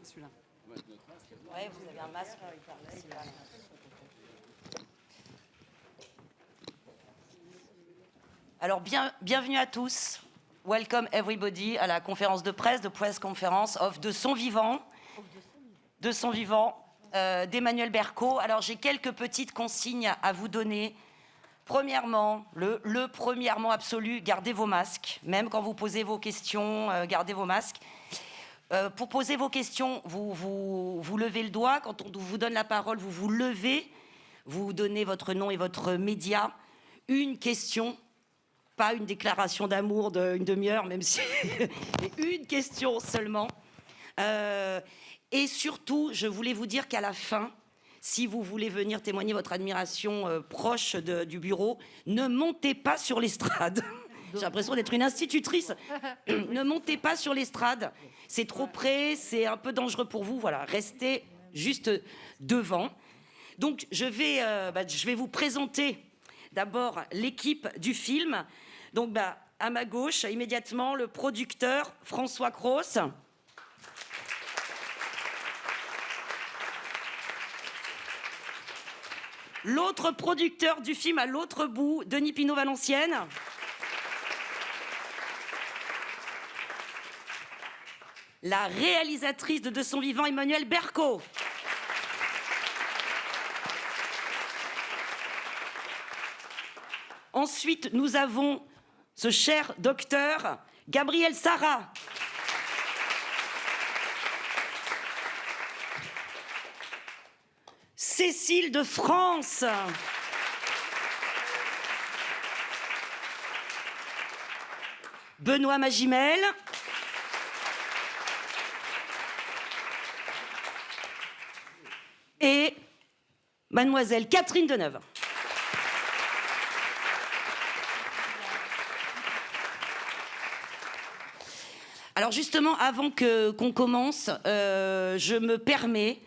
Celui-là. Ouais, vous avez un masque. Alors, bienvenue à tous. Welcome everybody à la conférence de presse, de press conference of De Son Vivant. D'Emmanuel Berco. Alors, j'ai quelques petites consignes à vous donner. Premièrement, le premièrement absolu, gardez vos masques. Même quand vous posez vos questions, gardez vos masques. Pour poser vos questions, vous levez le doigt. Quand on vous donne la parole, vous vous levez. Vous donnez votre nom et votre média. Une question, pas une déclaration d'amour d'une demi-heure, même si... mais une question seulement. Et surtout, je voulais vous dire qu'à la fin, si vous voulez venir témoigner votre admiration proche du bureau, ne montez pas sur l'estrade. J'ai l'impression d'être une institutrice. Ne montez pas sur l'estrade. C'est trop près, c'est un peu dangereux pour vous. Voilà, restez juste devant. Donc, je vais vous présenter d'abord l'équipe du film. Donc, à ma gauche, immédiatement, le producteur François Cros. L'autre producteur du film à l'autre bout, Denis Pinot-Valenciennes. La réalisatrice de Son Vivant, Emmanuel Berco. Ensuite, nous avons ce cher docteur, Gabriel Sarra. Cécile de France. Benoît Magimel. Et mademoiselle Catherine Deneuve. Alors justement, avant qu'on commence, je me permets,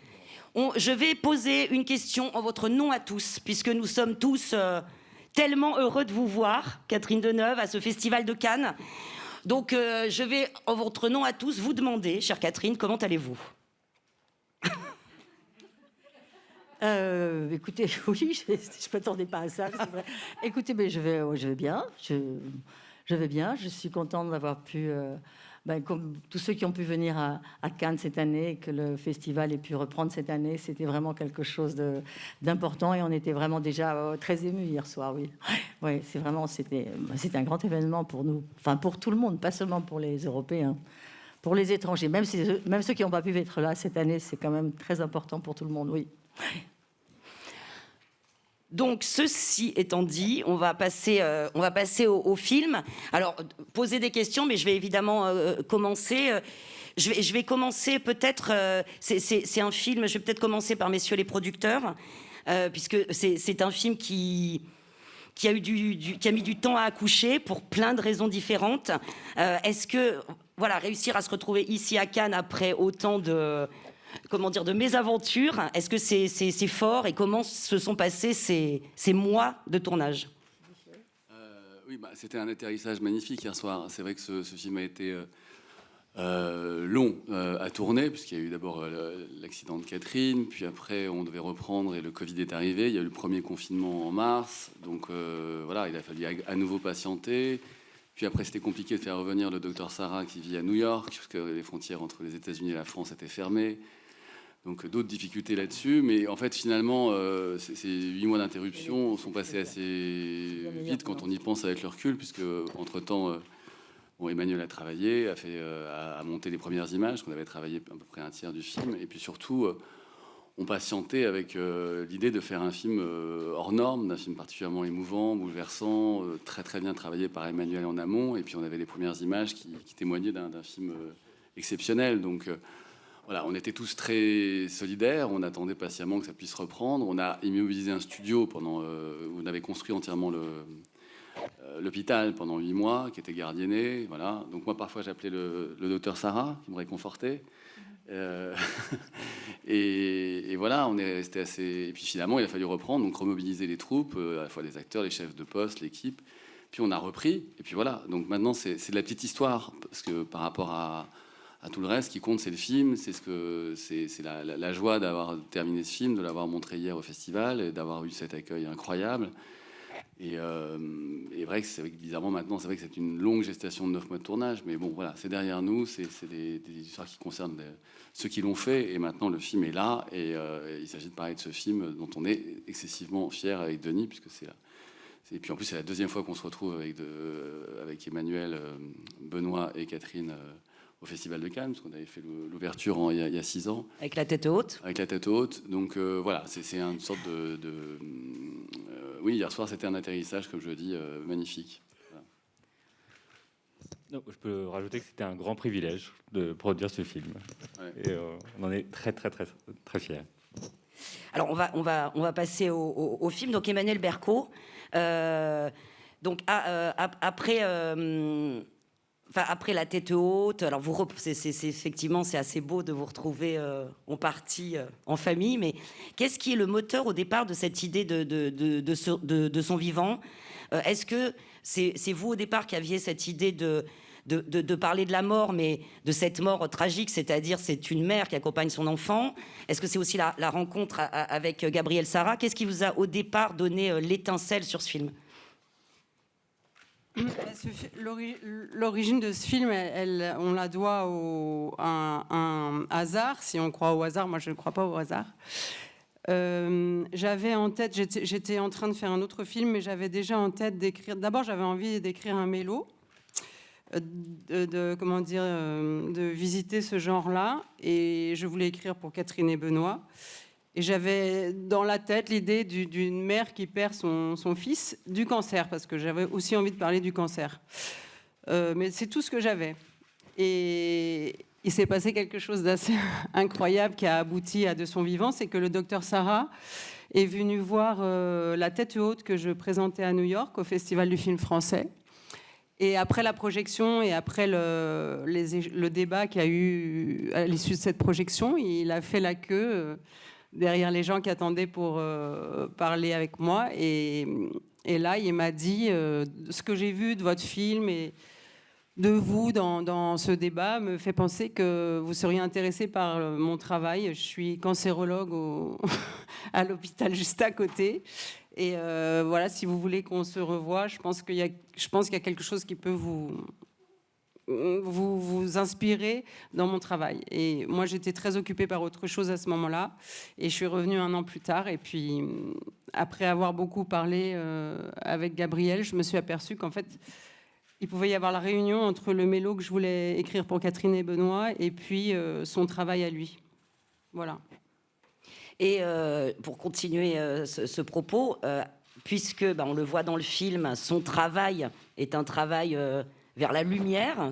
je vais poser une question en votre nom à tous, puisque nous sommes tous tellement heureux de vous voir, Catherine Deneuve, à ce festival de Cannes. Donc je vais, en votre nom à tous, vous demander, chère Catherine, comment allez-vous ? Écoutez, oui, je ne m'attendais pas à ça. C'est vrai. Écoutez, mais je vais bien. Je vais bien. Je suis contente d'avoir pu, comme tous ceux qui ont pu venir à Cannes cette année, et que le festival ait pu reprendre cette année, c'était vraiment quelque chose d'important et on était vraiment déjà très émus hier soir. Oui, ouais, c'était un grand événement pour nous, enfin pour tout le monde, pas seulement pour les Européens. Pour les étrangers, même ceux qui n'ont pas pu être là cette année, c'est quand même très important pour tout le monde, oui. Donc, ceci étant dit, on va passer au film. Alors, poser des questions, mais je vais évidemment commencer. Je vais commencer peut-être... c'est un film, je vais peut-être commencer par messieurs les producteurs, puisque c'est un film qui a mis du temps à accoucher pour plein de raisons différentes. Est-ce que, réussir à se retrouver ici à Cannes après autant de mésaventures, est-ce que c'est fort et comment se sont passés ces mois de tournage ? Oui, c'était un atterrissage magnifique hier soir. C'est vrai que ce film a été long à tourner, puisqu'il y a eu d'abord l'accident de Catherine, puis après on devait reprendre et le Covid est arrivé. Il y a eu le premier confinement en mars, donc il a fallu à nouveau patienter. Puis après, c'était compliqué de faire revenir le docteur Sarra qui vit à New York, puisque les frontières entre les États-Unis et la France étaient fermées. Donc d'autres difficultés là-dessus. Mais en fait, finalement, ces 8 mois d'interruption sont passés assez vite quand on y pense avec le recul, puisque entre-temps, Emmanuel a travaillé, a monté les premières images, qu'on avait travaillé à peu près un tiers du film. Et puis surtout, on patientait avec l'idée de faire un film hors norme, d'un film particulièrement émouvant, bouleversant, très très bien travaillé par Emmanuel en amont. Et puis on avait les premières images qui témoignaient d'un film exceptionnel. Donc on était tous très solidaires, on attendait patiemment que ça puisse reprendre. On a immobilisé un studio on avait construit entièrement l'hôpital pendant 8 mois, qui était gardienné. Voilà. Donc moi, parfois, j'appelais le docteur Sarra, qui me réconfortait. Et voilà, on est resté assez... Et puis finalement, il a fallu reprendre, donc remobiliser les troupes, à la fois les acteurs, les chefs de poste, l'équipe. Puis on a repris, et puis voilà. Donc maintenant, c'est de la petite histoire, parce que par rapport à tout le reste. Ce qui compte, c'est le film, c'est la joie d'avoir terminé ce film, de l'avoir montré hier au festival et d'avoir eu cet accueil incroyable. Et vrai que c'est vrai que bizarrement maintenant, c'est vrai que c'est une longue gestation de 9 mois de tournage, mais bon voilà, c'est derrière nous, c'est des histoires qui concernent ceux qui l'ont fait, et maintenant le film est là, et il s'agit de parler de ce film dont on est excessivement fier avec Denis, puisque c'est là. Et puis en plus, c'est la deuxième fois qu'on se retrouve avec Emmanuel, Benoît et Catherine au Festival de Cannes, parce qu'on avait fait l'ouverture il y a 6 ans. Avec la tête haute. Avec la tête haute. Donc voilà, c'est une sorte oui, hier soir, c'était un atterrissage, comme je le dis, magnifique. Voilà. Non, je peux rajouter que c'était un grand privilège de produire ce film. Ouais. Et on en est très, très, très, très fiers. Alors, on va passer au film. Donc, Emmanuel Berco. Donc, après la tête haute, alors effectivement, c'est assez beau de vous retrouver en partie en famille, mais qu'est-ce qui est le moteur au départ de cette idée de son vivant? Est-ce que c'est vous au départ qui aviez cette idée de parler de la mort, mais de cette mort tragique, c'est-à-dire c'est une mère qui accompagne son enfant? Est-ce que c'est aussi la rencontre avec Gabriel Sarra? Qu'est-ce qui vous a au départ donné l'étincelle sur ce film? L'origine de ce film, on la doit à un hasard, si on croit au hasard. Moi, je ne crois pas au hasard. J'avais en tête, j'étais en train de faire un autre film, mais j'avais déjà en tête d'écrire. D'abord, j'avais envie d'écrire un mélo, de visiter ce genre-là, et je voulais écrire pour Catherine et Benoît. Et j'avais dans la tête l'idée d'une mère qui perd son fils du cancer, parce que j'avais aussi envie de parler du cancer. Mais c'est tout ce que j'avais. Et il s'est passé quelque chose d'assez incroyable qui a abouti à De son vivant, c'est que le docteur Sarra est venu voir la tête haute que je présentais à New York, au Festival du film français. Et après la projection et après le débat qu'il y a eu à l'issue de cette projection, il a fait la queue derrière les gens qui attendaient pour parler avec moi. Et là, il m'a dit ce que j'ai vu de votre film et de vous dans ce débat me fait penser que vous seriez intéressé par mon travail. Je suis cancérologue à l'hôpital juste à côté. Et voilà, si vous voulez qu'on se revoie, je pense qu'il y a quelque chose qui peut vous inspirer dans mon travail. Et moi, j'étais très occupée par autre chose à ce moment-là. Et je suis revenue 1 an plus tard. Et puis, après avoir beaucoup parlé avec Gabriel, je me suis aperçue qu'en fait, il pouvait y avoir la réunion entre le mélo que je voulais écrire pour Catherine et Benoît et puis son travail à lui. Voilà. Et pour continuer ce propos, puisque on le voit dans le film, son travail est un travail vers la lumière,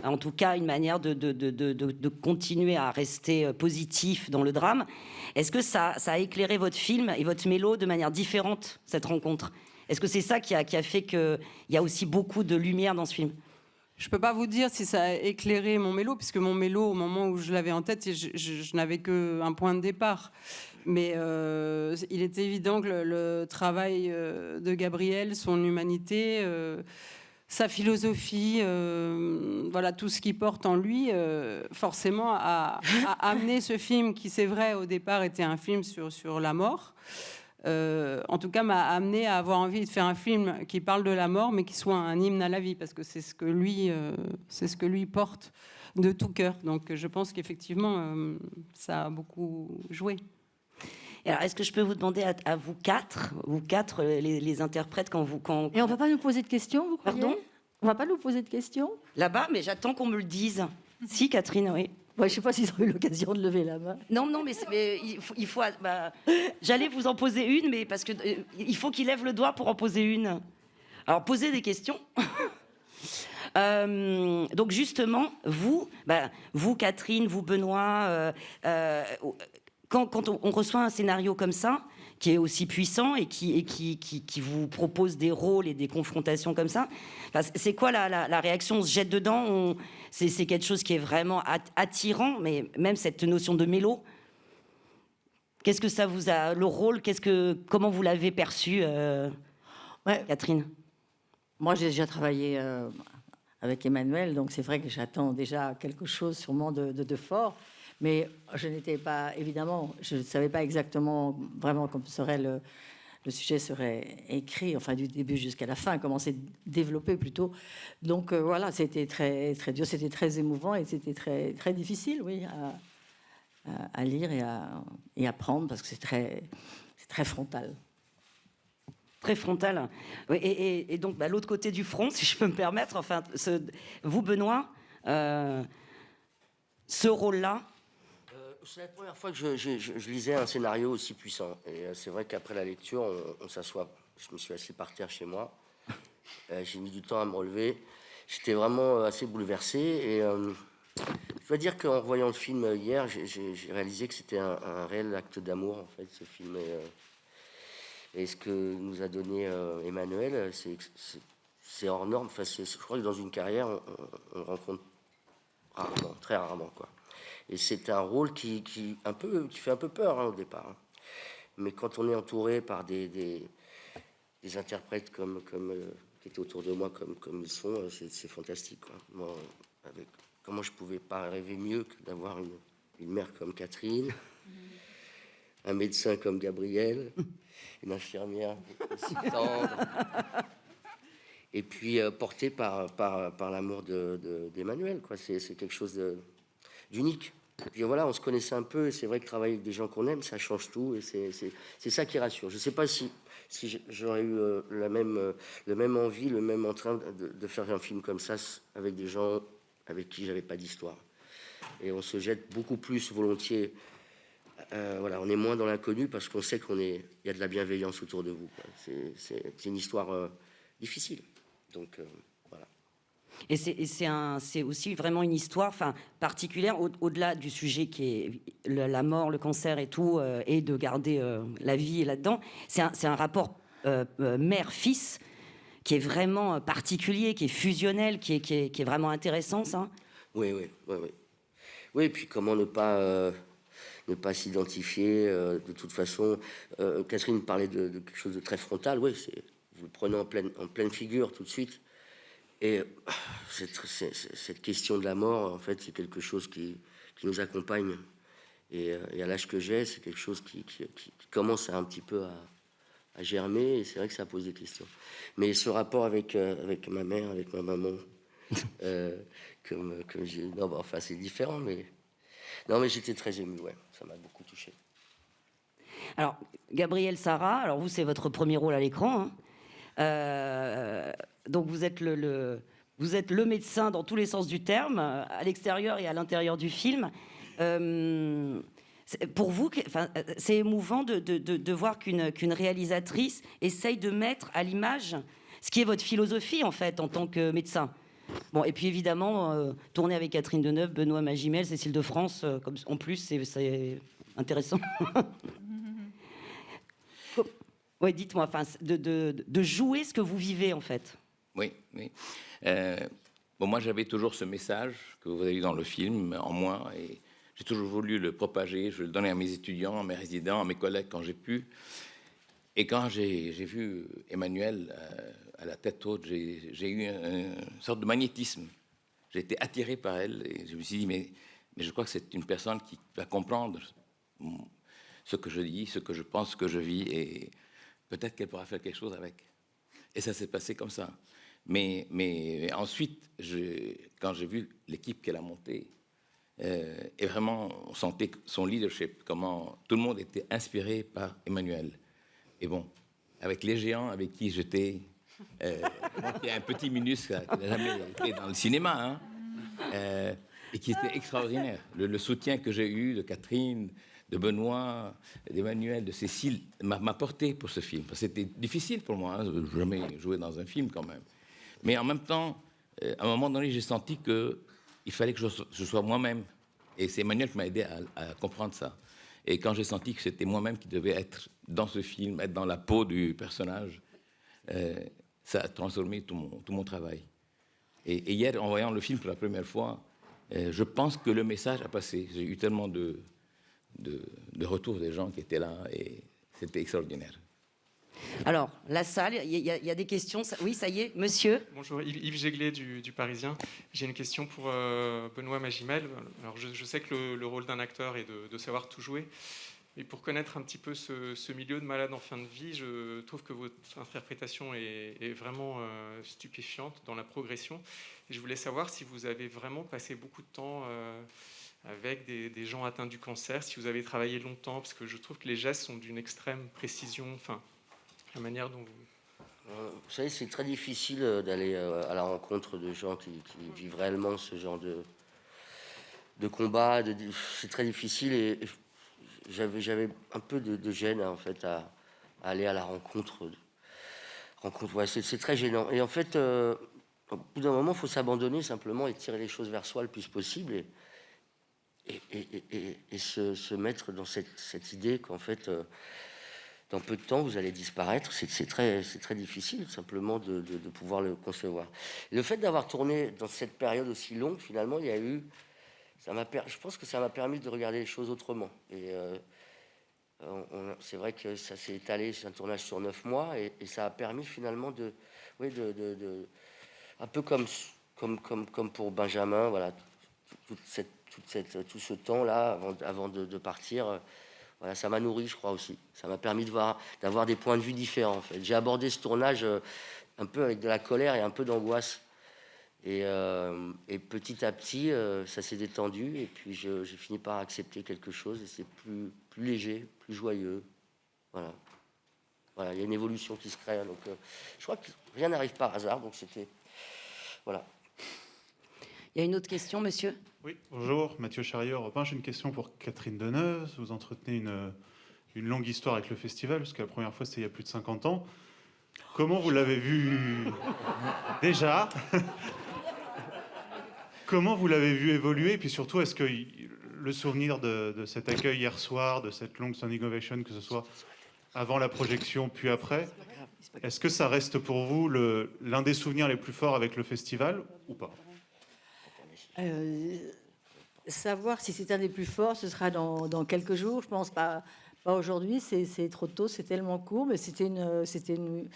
en tout cas une manière de continuer à rester positif dans le drame. Est-ce que ça a éclairé votre film et votre mélo de manière différente, cette rencontre? Est-ce que c'est ça qui a fait qu'il y a aussi beaucoup de lumière dans ce film? Je ne peux pas vous dire si ça a éclairé mon mélo, puisque mon mélo, au moment où je l'avais en tête, je n'avais qu'un point de départ. Mais il est évident que le travail de Gabriel, son humanité, sa philosophie, voilà, tout ce qu'il porte en lui, forcément a amené ce film qui, c'est vrai, au départ était un film sur la mort. En tout cas, m'a amené à avoir envie de faire un film qui parle de la mort, mais qui soit un hymne à la vie, parce que c'est ce que lui porte de tout cœur. Donc, je pense qu'effectivement, ça a beaucoup joué. Alors, est-ce que je peux vous demander à vous quatre, les interprètes, quand... Et on va pas nous poser de questions, vous croyez? Pardon? On va pas nous poser de questions? Là-bas, mais j'attends qu'on me le dise. Si, Catherine, oui. Ouais, je sais pas s'ils ont eu l'occasion de lever la main. Non, mais il faut j'allais vous en poser une, mais parce que il faut qu'il lève le doigt pour en poser une. Alors, posez des questions. Donc, justement, vous, Catherine, vous, Benoît, quand on reçoit un scénario comme ça, qui est aussi puissant et qui vous propose des rôles et des confrontations comme ça, c'est quoi la réaction? On se jette dedans, c'est quelque chose qui est vraiment attirant, mais même cette notion de mélo, qu'est-ce que ça vous a, le rôle, comment vous l'avez perçu, Catherine? Moi, j'ai déjà travaillé avec Emmanuel. Donc c'est vrai que j'attends déjà quelque chose sûrement de fort. Mais je n'étais pas, évidemment, je ne savais pas exactement vraiment comment le sujet serait écrit, enfin du début jusqu'à la fin, comment c'est développé plutôt. Donc voilà, c'était très, très dur, c'était très émouvant et c'était très, très difficile, oui, à lire et à prendre parce que c'est très frontal. Très frontal. Oui, et donc, l'autre côté du front, si je peux me permettre, enfin, vous, Benoît, ce rôle-là. C'est la première fois que je lisais un scénario aussi puissant. Et c'est vrai qu'après la lecture, on s'assoit. Je me suis assis par terre chez moi. J'ai mis du temps à me relever. J'étais vraiment assez bouleversé. Et je dois dire qu'en revoyant le film hier, j'ai réalisé que c'était un réel acte d'amour, en fait, ce film. Et ce que nous a donné Emmanuel, c'est hors norme. Enfin, je crois que dans une carrière, on rencontre rarement, très rarement, quoi. Et c'est un rôle qui fait un peu peur, hein, au départ. Mais quand on est entouré par des interprètes qui étaient autour de moi, comme ils sont, c'est fantastique, quoi. Moi, comment je pouvais pas rêver mieux que d'avoir une mère comme Catherine, un médecin comme Gabriel, une infirmière aussi tendre, et puis porté par l'amour d'Emmanuel, quoi. C'est quelque chose d'unique. Et puis voilà, on se connaissait un peu, et c'est vrai que travailler avec des gens qu'on aime, ça change tout, et c'est ça qui rassure. Je ne sais pas si j'aurais eu le même envie, le même entrain de faire un film comme ça avec des gens avec qui j'avais pas d'histoire. Et on se jette beaucoup plus volontiers. Voilà, on est moins dans l'inconnu parce qu'on sait il y a de la bienveillance autour de vous, quoi. C'est une histoire difficile. Donc voilà. Et c'est aussi vraiment une histoire, enfin, particulière, au-delà du sujet qui est la mort, le cancer et tout, et de garder la vie là-dedans. C'est un rapport mère-fils qui est vraiment particulier, qui est fusionnel, qui est vraiment intéressant, ça. Oui. Oui, et puis comment ne pas s'identifier de toute façon. Catherine parlait de quelque chose de très frontal. Oui, vous le prenez en pleine figure tout de suite. Et cette question de la mort, en fait, c'est quelque chose qui nous accompagne. Et à l'âge que j'ai, c'est quelque chose qui commence un petit peu à germer. Et c'est vrai que ça pose des questions. Mais ce rapport avec ma mère, avec ma maman, enfin, c'est différent, mais j'étais très ému. Ouais, ça m'a beaucoup touché. Alors, Gabriel Sarah, alors vous, c'est votre premier rôle à l'écran, hein. Donc vous êtes le médecin dans tous les sens du terme, à l'extérieur et à l'intérieur du film. Pour vous, c'est émouvant de voir qu'une réalisatrice essaye de mettre à l'image ce qui est votre philosophie, en fait, en tant que médecin. Bon, et puis évidemment, tourner avec Catherine Deneuve, Benoît Magimel, Cécile de France, en plus, c'est intéressant. Oui, dites-moi, enfin, de jouer ce que vous vivez, en fait. Oui. Moi, j'avais toujours ce message que vous avez eu dans le film en moi, et j'ai toujours voulu le propager. Je le donnais à mes étudiants, à mes résidents, à mes collègues quand j'ai pu. Et quand j'ai vu Emmanuel à la tête haute, j'ai eu une sorte de magnétisme. J'ai été attiré par elle, et je me suis dit, mais je crois que c'est une personne qui va comprendre ce que je dis, ce que je pense, ce que je vis, et peut-être qu'elle pourra faire quelque chose avec. Et ça s'est passé comme ça. Mais ensuite, quand j'ai vu l'équipe qu'elle a montée, et vraiment, on sentait son leadership, comment tout le monde était inspiré par Emmanuel. Et bon, avec les géants avec qui j'étais, moi qui ai un petit minuscule, qui n'a jamais été dans le cinéma, hein, et qui était extraordinaire. Le soutien que j'ai eu de Catherine, de Benoît, d'Emmanuel, de Cécile, m'a porté pour ce film. C'était difficile pour moi, hein, je n'ai jamais joué dans un film quand même. Mais en même temps, à un moment donné, j'ai senti qu'il fallait que je sois moi-même. Et c'est Emmanuel qui m'a aidé à comprendre ça. Et quand j'ai senti que c'était moi-même qui devais être dans ce film, être dans la peau du personnage, ça a transformé tout mon travail. Et hier, en voyant le film pour la première fois, je pense que le message a passé. J'ai eu tellement de retours des gens qui étaient là, et c'était extraordinaire. Alors, la salle, il y a des questions. Oui, ça y est, monsieur. Bonjour, Yves Jéglet du Parisien. J'ai une question pour Benoît Magimel. Alors, je sais que le rôle d'un acteur est de savoir tout jouer. Mais pour connaître un petit peu ce milieu de malade en fin de vie, je trouve que votre interprétation est vraiment stupéfiante dans la progression. Et je voulais savoir si vous avez vraiment passé beaucoup de temps avec des gens atteints du cancer, si vous avez travaillé longtemps, parce que je trouve que les gestes sont d'une extrême précision, enfin, la manière dont vous... Vous savez, c'est très difficile d'aller à la rencontre de gens qui vivent réellement ce genre de combat. C'est très difficile et j'avais un peu de gêne en fait à aller à la rencontre. Ouais, c'est très gênant. Et en fait, au bout d'un moment, il faut s'abandonner simplement et tirer les choses vers soi le plus possible et se mettre dans cette idée qu'en fait, dans peu de temps, vous allez disparaître. C'est très difficile simplement de pouvoir le concevoir. Et le fait d'avoir tourné dans cette période aussi longue, finalement, il y a eu... je pense que ça m'a permis de regarder les choses autrement. Et c'est vrai que ça s'est étalé, c'est un tournage sur 9 mois, et ça a permis finalement un peu comme pour Benjamin, voilà, tout ce temps-là avant de partir. Voilà, ça m'a nourri, je crois aussi. Ça m'a permis d'avoir des points de vue différents. En fait, j'ai abordé ce tournage un peu avec de la colère et un peu d'angoisse. Et petit à petit, ça s'est détendu. Et puis, j'ai fini par accepter quelque chose. Et c'est plus léger, plus joyeux. Voilà. Voilà, il y a une évolution qui se crée. Donc, je crois que rien n'arrive par hasard. Donc, c'était... Voilà. Il y a une autre question, monsieur? Oui, bonjour, Mathieu Charrier, Europe 1. J'ai une question pour Catherine Deneuve. Vous entretenez une longue histoire avec le festival, parce que la première fois, c'était il y a plus de 50 ans. Comment vous l'avez vu déjà? Comment vous l'avez vu évoluer? Et puis surtout, est-ce que le souvenir de cet accueil hier soir, de cette longue standing ovation, que ce soit avant la projection puis après, est-ce que ça reste pour vous l'un des souvenirs les plus forts avec le festival ou pas? Savoir si c'est un des plus forts, ce sera dans quelques jours. Je pense pas aujourd'hui, c'est trop tôt, c'est tellement court, mais c'était une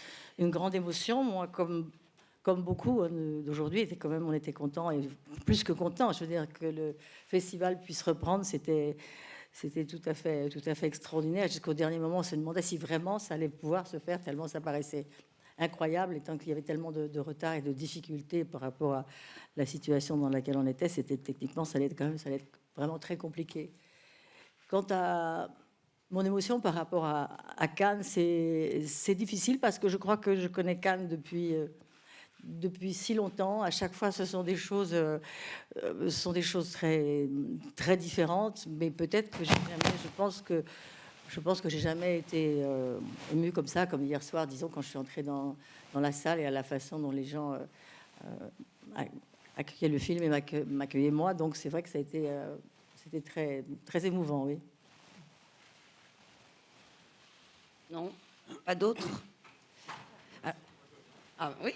grande émotion. Moi, comme beaucoup d'aujourd'hui, on était contents, et plus que contents. Je veux dire que le festival puisse reprendre, c'était tout à fait extraordinaire. Jusqu'au dernier moment, on se demandait si vraiment ça allait pouvoir se faire, tellement ça paraissait incroyable, et tant qu'il y avait tellement de retard et de difficultés par rapport à la situation dans laquelle on était, c'était techniquement, ça allait être vraiment très compliqué. Quant à mon émotion par rapport à Cannes, c'est difficile parce que je crois que je connais Cannes depuis si longtemps. À chaque fois, ce sont des choses très, très différentes, mais peut-être que je pense que j'ai jamais été émue comme ça, comme hier soir, disons, quand je suis entrée dans la salle, et à la façon dont les gens accueillaient le film et m'accueillaient moi. Donc c'est vrai que c'était très, très émouvant, oui. Non, pas d'autres? Ah oui.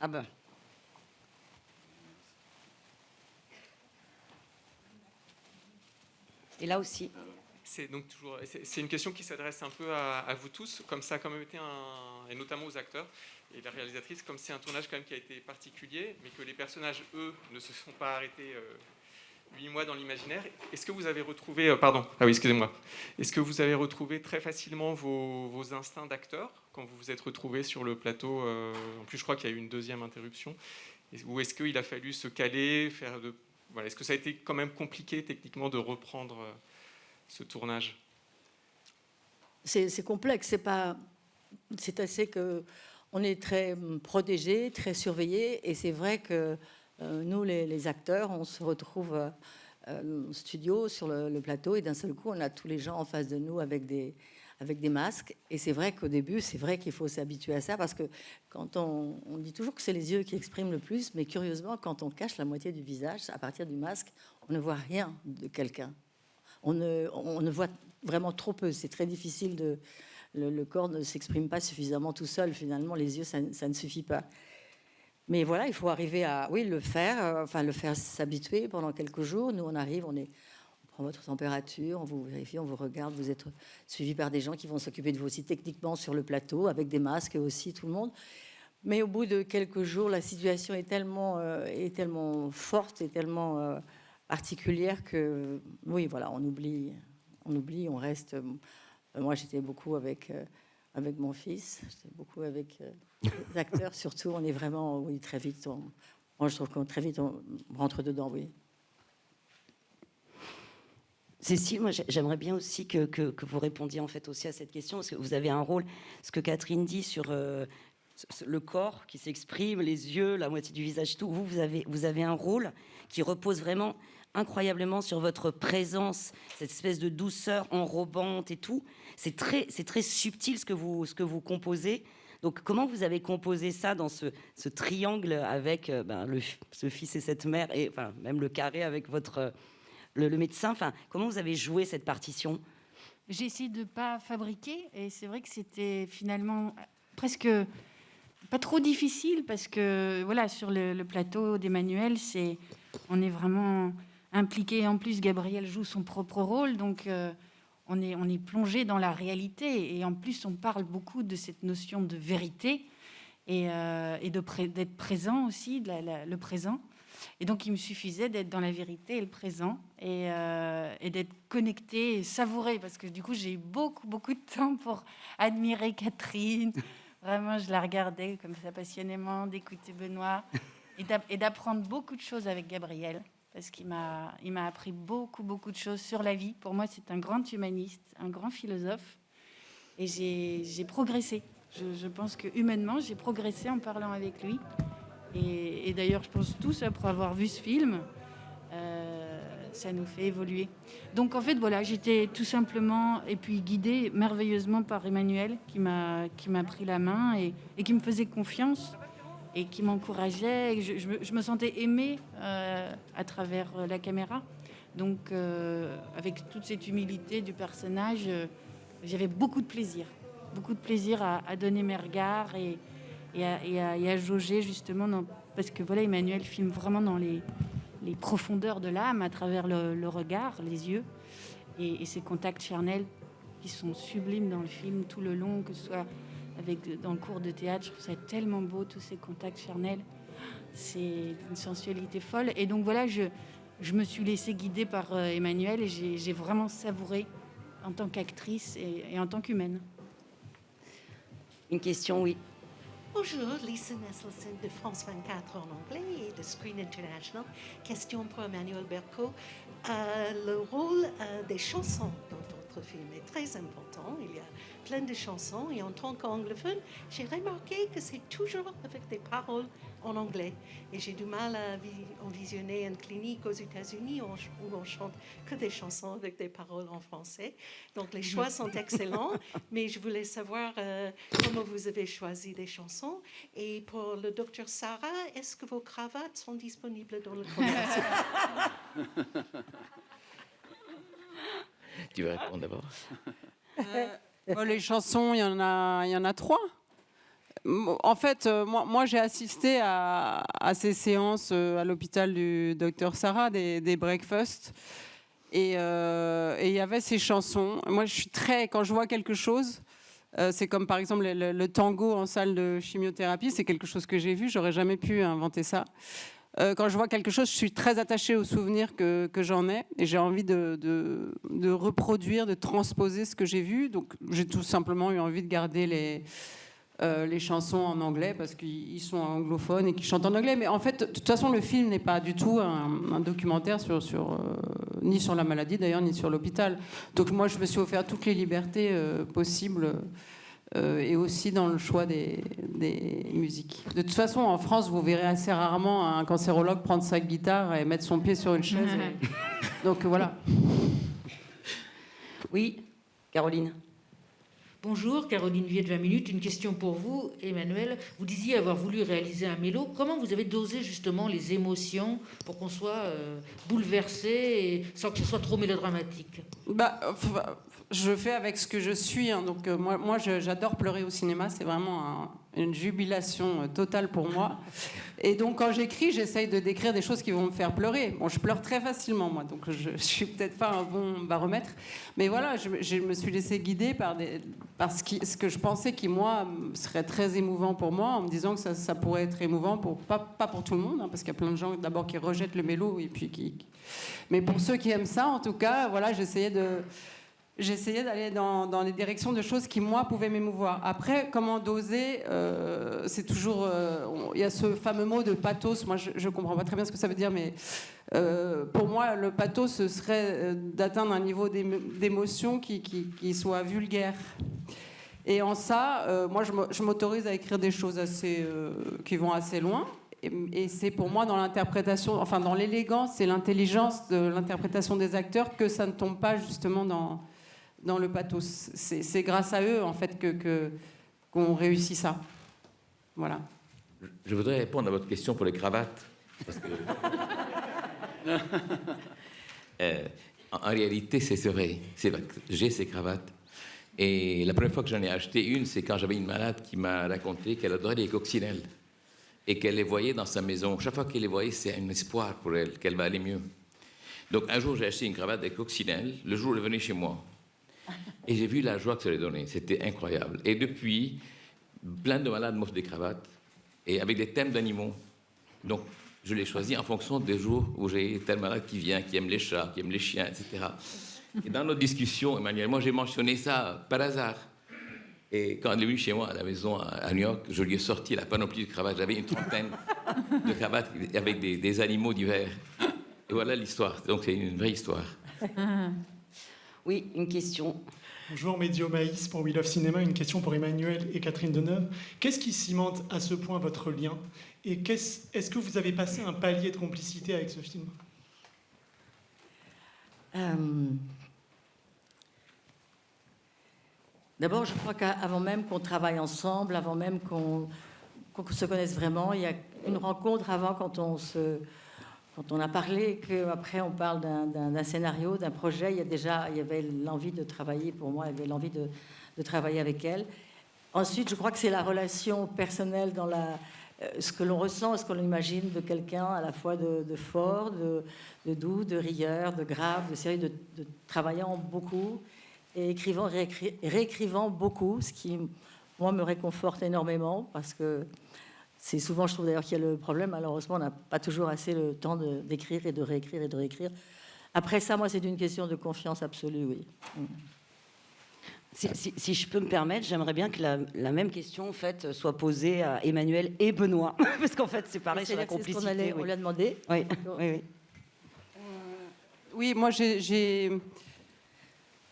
Ah ben. Et là aussi. C'est donc toujours, c'est une question qui s'adresse un peu à vous tous, comme ça a quand même été et notamment aux acteurs et la réalisatrice, comme c'est un tournage quand même qui a été particulier, mais que les personnages, eux, ne se sont pas arrêtés 8 mois dans l'imaginaire. Est-ce que vous avez retrouvé, est-ce que vous avez retrouvé très facilement vos instincts d'acteur quand vous vous êtes retrouvés sur le plateau? En plus, je crois qu'il y a eu une deuxième interruption. Ou est-ce qu'il a fallu se caler, Voilà, est-ce que ça a été quand même compliqué techniquement de reprendre ce tournage? C'est complexe. C'est assez que on est très protégé, très surveillé, et c'est vrai que nous, les acteurs, on se retrouve au studio sur le plateau, et d'un seul coup, on a tous les gens en face de nous avec des masques. Et c'est vrai qu'au début, c'est vrai qu'il faut s'habituer à ça, parce que quand on dit toujours que c'est les yeux qui expriment le plus, mais curieusement, quand on cache la moitié du visage, à partir du masque, on ne voit rien de quelqu'un. On ne voit vraiment trop peu. C'est très difficile le corps ne s'exprime pas suffisamment tout seul. Finalement, les yeux, ça ne suffit pas. Mais voilà, il faut arriver à le faire s'habituer pendant quelques jours. Nous, on arrive, on prend votre température, on vous vérifie, on vous regarde, vous êtes suivi par des gens qui vont s'occuper de vous aussi techniquement sur le plateau, avec des masques aussi, tout le monde. Mais au bout de quelques jours, la situation est tellement forte et tellement particulière que, oui, voilà, on oublie, on reste. Moi, j'étais beaucoup avec mon fils, j'étais beaucoup avec les acteurs, surtout. On est vraiment, oui, très vite. Moi, je trouve qu'on très vite on rentre dedans, oui. Cécile, moi j'aimerais bien aussi que vous répondiez en fait aussi à cette question, parce que vous avez un rôle, ce que Catherine dit sur le corps qui s'exprime, les yeux, la moitié du visage, tout. Vous avez un rôle qui repose vraiment incroyablement sur votre présence, cette espèce de douceur enrobante et tout. C'est très subtil ce que vous composez. Donc comment vous avez composé ça dans ce triangle avec ce fils et cette mère, et enfin même le carré avec votre le médecin, enfin, comment vous avez joué cette partition? J'ai essayé de ne pas fabriquer, et c'est vrai que c'était finalement presque pas trop difficile, parce que voilà, sur le plateau d'Emmanuel, on est vraiment impliqué. En plus, Gabriel joue son propre rôle, donc on est plongé dans la réalité, et en plus on parle beaucoup de cette notion de vérité et d'être présent aussi, le présent. Et donc, il me suffisait d'être dans la vérité et le présent, et d'être connecté et savouré, parce que du coup, j'ai eu beaucoup de temps pour admirer Catherine. Vraiment, je la regardais comme ça passionnément, d'écouter Benoît, et d'apprendre beaucoup de choses avec Gabriel, parce qu'il m'a appris beaucoup de choses sur la vie. Pour moi, c'est un grand humaniste, un grand philosophe, et j'ai progressé. Je pense que humainement, j'ai progressé en parlant avec lui. Et d'ailleurs, je pense tous, après avoir vu ce film, ça nous fait évoluer. Donc en fait, voilà, j'étais tout simplement, et puis guidée merveilleusement par Emmanuel, qui m'a pris la main et qui me faisait confiance et qui m'encourageait. Je me sentais aimée à travers la caméra. Donc avec toute cette humilité du personnage, j'avais beaucoup de plaisir à donner mes regards et à jauger justement, parce que voilà, Emmanuel filme vraiment dans les profondeurs de l'âme, à travers le regard, les yeux, et ces contacts charnels qui sont sublimes dans le film tout le long, que ce soit dans le cours de théâtre. Je trouve ça tellement beau, tous ces contacts charnels. C'est une sensualité folle. Et donc voilà, je me suis laissée guider par Emmanuel, et j'ai vraiment savouré en tant qu'actrice et en tant qu'humaine. Une question, oui. Bonjour, Lisa Nesselson de France 24 en anglais et de Screen International. Question pour Emmanuel Berco. Le rôle des chansons dans votre film est très important. Il y a plein de chansons, et en tant qu'anglophone, j'ai remarqué que c'est toujours avec des paroles en anglais. Et j'ai du mal à visionner une clinique aux États-Unis où on chante que des chansons avec des paroles en français. Donc les choix sont excellents, mais je voulais savoir comment vous avez choisi les chansons. Et pour le docteur Sarah, est-ce que vos cravates sont disponibles dans le commerce? Tu veux répondre d'abord? Les chansons, il y en a 3. En fait, moi j'ai assisté à ces séances à l'hôpital du docteur Sarah, des breakfasts, et il y avait ces chansons. Moi, quand je vois quelque chose, c'est comme par exemple le tango en salle de chimiothérapie, c'est quelque chose que j'ai vu, j'aurais jamais pu inventer ça. Quand je vois quelque chose, je suis très attachée aux souvenirs que j'en ai, et j'ai envie de reproduire, de transposer ce que j'ai vu. Donc j'ai tout simplement eu envie de garder les chansons en anglais, parce qu'ils sont anglophones et qu'ils chantent en anglais. Mais en fait, de toute façon, le film n'est pas du tout un documentaire ni sur la maladie d'ailleurs, ni sur l'hôpital. Donc moi, je me suis offert toutes les libertés possibles, et aussi dans le choix des musiques. De toute façon, en France, vous verrez assez rarement un cancérologue prendre sa guitare et mettre son pied sur une chaise. Donc voilà. Oui, Caroline. Bonjour, Caroline Viet de 20 minutes. Une question pour vous, Emmanuel. Vous disiez avoir voulu réaliser un mélo. Comment vous avez dosé justement les émotions pour qu'on soit bouleversé et sans que ce soit trop mélodramatique? je fais avec ce que je suis. Hein. Donc moi j'adore pleurer au cinéma. C'est vraiment une jubilation totale pour moi. Et donc quand j'écris, j'essaye de décrire des choses qui vont me faire pleurer. Bon, je pleure très facilement moi, donc je suis peut-être pas un bon baromètre. Mais voilà, je me suis laissée guider par ce que je pensais qui moi serait très émouvant pour moi, en me disant que ça pourrait être émouvant pour pas pour tout le monde, hein, parce qu'il y a plein de gens d'abord qui rejettent le mélo et puis mais pour ceux qui aiment ça, en tout cas, voilà, j'essayais d'aller dans les directions de choses qui, moi, pouvaient m'émouvoir. Après, comment doser, c'est toujours... Il y a ce fameux mot de pathos. Moi, je ne comprends pas très bien ce que ça veut dire, mais pour moi, le pathos, ce serait d'atteindre un niveau d'émotion qui soit vulgaire. Et en ça, moi, je m'autorise à écrire des choses qui vont assez loin. Et c'est pour moi dans l'interprétation, enfin dans l'élégance et l'intelligence de l'interprétation des acteurs que ça ne tombe pas justement dans le pathos. C'est grâce à eux en fait qu'on réussit ça. Voilà. Je voudrais répondre à votre question pour les cravates. Parce que... en réalité, c'est vrai. J'ai ces cravates. Et la première fois que j'en ai acheté une, c'est quand j'avais une malade qui m'a raconté qu'elle adorait les coccinelles. Et qu'elle les voyait dans sa maison. Chaque fois qu'elle les voyait, c'est un espoir pour elle, qu'elle va aller mieux. Donc un jour, j'ai acheté une cravate de coccinelle. Le jour où elle est venue chez moi. Et j'ai vu la joie que ça lui donnait. C'était incroyable. Et depuis, plein de malades m'offrent des cravates. Et avec des thèmes d'animaux. Donc, je les choisis en fonction des jours où j'ai tel malade qui vient, qui aime les chats, qui aime les chiens, etc. Et dans nos discussions, Emmanuel, moi, j'ai mentionné ça par hasard. Et quand elle est venue chez moi à la maison à New York, je lui ai sorti la panoplie de cravates. J'avais une trentaine de cravates avec des animaux divers. Et voilà l'histoire. Donc c'est une vraie histoire. Oui, une question. Bonjour, Médio Maïs pour We Love Cinéma. Une question pour Emmanuel et Catherine Deneuve. Qu'est-ce qui cimente à ce point votre lien? Et est-ce que vous avez passé un palier de complicité avec ce film? D'abord, je crois qu'avant même qu'on travaille ensemble, avant même qu'on se connaisse vraiment, il y a une rencontre avant quand on a parlé, qu'après on parle d'un scénario, d'un projet. Il y avait l'envie de travailler pour moi, il y avait l'envie de travailler avec elle. Ensuite, je crois que c'est la relation personnelle dans ce que l'on ressent, ce que l'on imagine de quelqu'un à la fois de fort, de doux, de rieur, de grave, de sérieux, de travaillant beaucoup. Et réécrivant beaucoup, ce qui, moi, me réconforte énormément, parce que c'est souvent, je trouve d'ailleurs qu'il y a le problème, malheureusement, on n'a pas toujours assez le temps d'écrire et de réécrire et de réécrire. Après ça, moi, c'est une question de confiance absolue, oui. Si je peux me permettre, j'aimerais bien que la même question en fait, soit posée à Emmanuel et Benoît, parce qu'en fait, c'est pareil sur la complicité. On lui a demandé. Oui, oui. Oui, moi,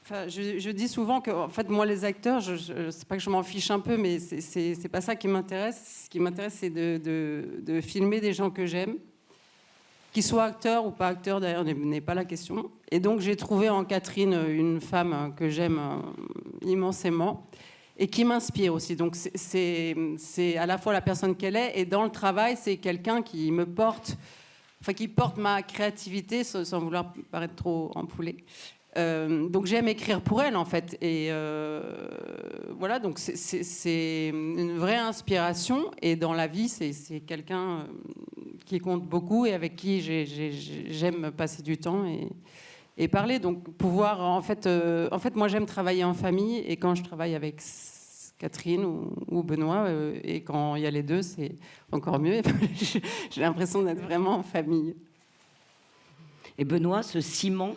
Enfin, je dis souvent que, en fait, moi, les acteurs, c'est pas que je m'en fiche un peu, mais c'est pas ça qui m'intéresse. Ce qui m'intéresse, c'est de filmer des gens que j'aime, qu'ils soient acteurs ou pas acteurs, d'ailleurs, n'est pas la question. Et donc, j'ai trouvé en Catherine une femme que j'aime immensément et qui m'inspire aussi. Donc, c'est à la fois la personne qu'elle est, et dans le travail, c'est quelqu'un qui me porte, enfin, qui porte ma créativité, sans vouloir paraître trop ampoulée. Donc j'aime écrire pour elle en fait, et voilà, donc c'est une vraie inspiration, et dans la vie c'est quelqu'un qui compte beaucoup et avec qui j'aime passer du temps et parler, donc pouvoir en fait moi j'aime travailler en famille, et quand je travaille avec Catherine ou Benoît, et quand il y a les deux, c'est encore mieux. J'ai l'impression d'être vraiment en famille. Et Benoît, ce ciment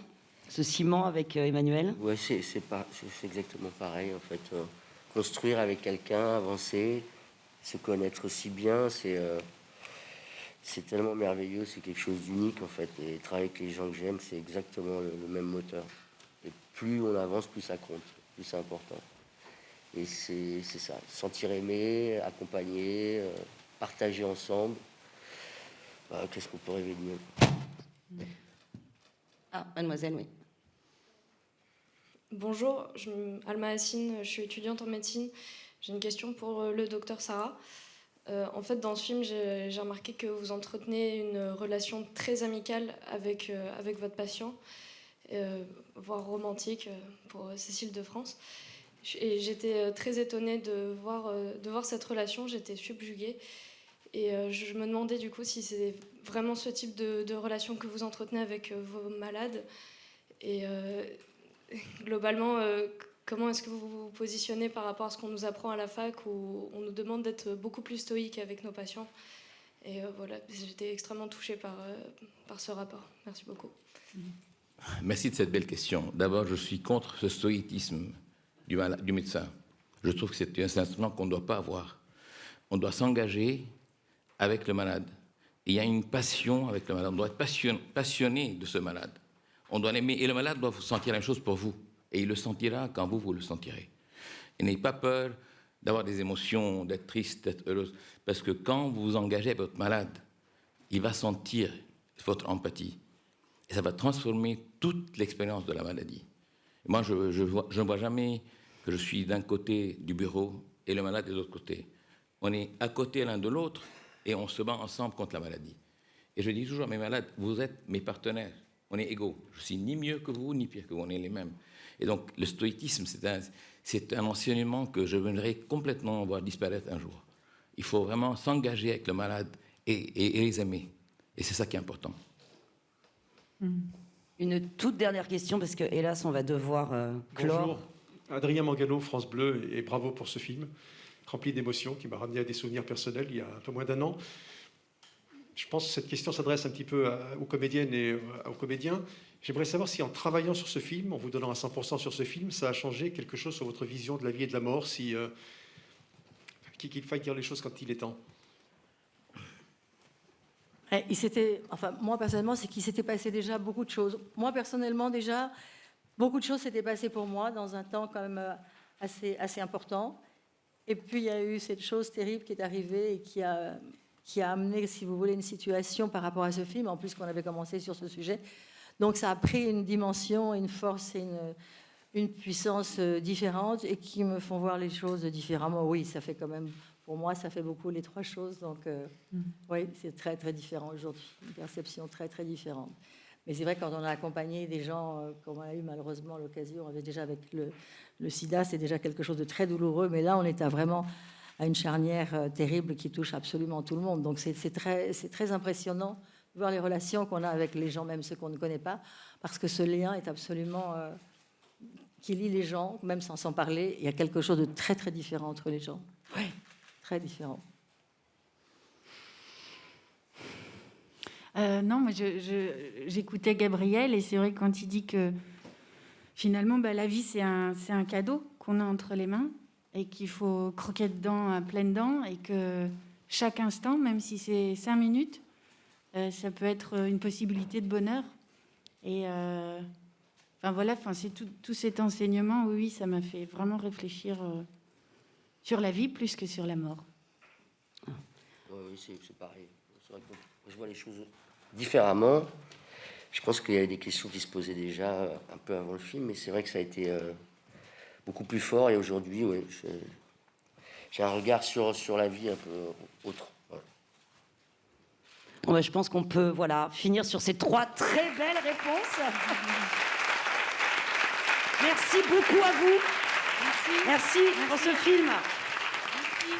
avec Emmanuel? Oui, c'est exactement pareil, en fait. Construire avec quelqu'un, avancer, se connaître si bien, c'est tellement merveilleux, c'est quelque chose d'unique, en fait. Et travailler avec les gens que j'aime, c'est exactement le même moteur. Et plus on avance, plus ça compte, plus c'est important. Et c'est ça, se sentir aimé, accompagné, partager ensemble. Qu'est-ce qu'on peut rêver de mieux? Ah, mademoiselle, oui. Bonjour, Alma Hassine, je suis étudiante en médecine. J'ai une question pour le docteur Sarah. En fait, dans ce film, j'ai remarqué que vous entretenez une relation très amicale avec votre patient. voire romantique pour Cécile de France. Et j'étais très étonnée de voir cette relation, j'étais subjuguée. Et je me demandais du coup si c'est vraiment ce type de relation que vous entretenez avec vos malades. Et globalement, comment est-ce que vous vous positionnez par rapport à ce qu'on nous apprend à la fac, où on nous demande d'être beaucoup plus stoïque avec nos patients. Et voilà, j'étais extrêmement touchée par ce rapport. Merci beaucoup. Merci de cette belle question. D'abord, je suis contre ce stoïcisme du médecin. Je trouve que c'est un sentiment qu'on ne doit pas avoir. On doit s'engager avec le malade. Et il y a une passion avec le malade. On doit être passionné de ce malade. On doit l'aimer. Et le malade doit sentir la même chose pour vous. Et il le sentira quand vous le sentirez. Et n'ayez pas peur d'avoir des émotions, d'être triste, d'être heureuse. Parce que quand vous vous engagez avec votre malade, il va sentir votre empathie. Et ça va transformer toute l'expérience de la maladie. Et moi, je ne vois jamais que je suis d'un côté du bureau et le malade est de l'autre côté. On est à côté l'un de l'autre et on se bat ensemble contre la maladie. Et je dis toujours à mes malades, vous êtes mes partenaires. On est égaux. Je suis ni mieux que vous, ni pire que vous. On est les mêmes. Et donc, le stoïcisme, c'est un enseignement que je voudrais complètement voir disparaître un jour. Il faut vraiment s'engager avec le malade et les aimer. Et c'est ça qui est important. Une toute dernière question, parce que, hélas, on va devoir clore. Bonjour, Adrien Mangallo, France Bleu, et bravo pour ce film, rempli d'émotions, qui m'a ramené à des souvenirs personnels il y a un peu moins d'1 an. Je pense que cette question s'adresse un petit peu aux comédiennes et aux comédiens. J'aimerais savoir si, en travaillant sur ce film, en vous donnant à 100% sur ce film, ça a changé quelque chose sur votre vision de la vie et de la mort, qu'il faille dire les choses quand il est temps. Moi, personnellement, c'est qu'il s'était passé déjà beaucoup de choses. Moi, personnellement, déjà, beaucoup de choses s'étaient passées pour moi dans un temps quand même assez important. Et puis, il y a eu cette chose terrible qui est arrivée et qui a amené, si vous voulez, une situation par rapport à ce film, en plus qu'on avait commencé sur ce sujet. Donc, ça a pris une dimension, une force et une puissance différentes et qui me font voir les choses différemment. Oui, ça fait quand même... Pour moi, ça fait beaucoup les 3 choses. Donc, oui, c'est très, très différent aujourd'hui. Une perception très, très différente. Mais c'est vrai, quand on a accompagné des gens, comme on a eu malheureusement l'occasion, on avait déjà avec le sida, c'est déjà quelque chose de très douloureux. Mais là, on est vraiment à une charnière terrible qui touche absolument tout le monde. Donc, c'est très impressionnant de voir les relations qu'on a avec les gens, même ceux qu'on ne connaît pas, parce que ce lien est absolument... qui lie les gens, même sans s'en parler. Il y a quelque chose de très, très différent entre les gens. Oui. Très différent. Non, moi j'écoutais Gabriel et c'est vrai que quand il dit que finalement la vie c'est un cadeau qu'on a entre les mains et qu'il faut croquer dedans à pleines dents et que chaque instant, même si c'est 5 minutes, ça peut être une possibilité de bonheur. Et c'est tout cet enseignement, oui, ça m'a fait vraiment réfléchir sur la vie plus que sur la mort. Oui, c'est pareil. Je vois les choses différemment. Je pense qu'il y avait des questions qui se posaient déjà un peu avant le film, mais c'est vrai que ça a été beaucoup plus fort. Et aujourd'hui, oui, j'ai un regard sur la vie un peu autre. Voilà. Ouais, je pense qu'on peut finir sur ces 3 très belles réponses. Merci beaucoup à vous. Merci pour ce film. Merci.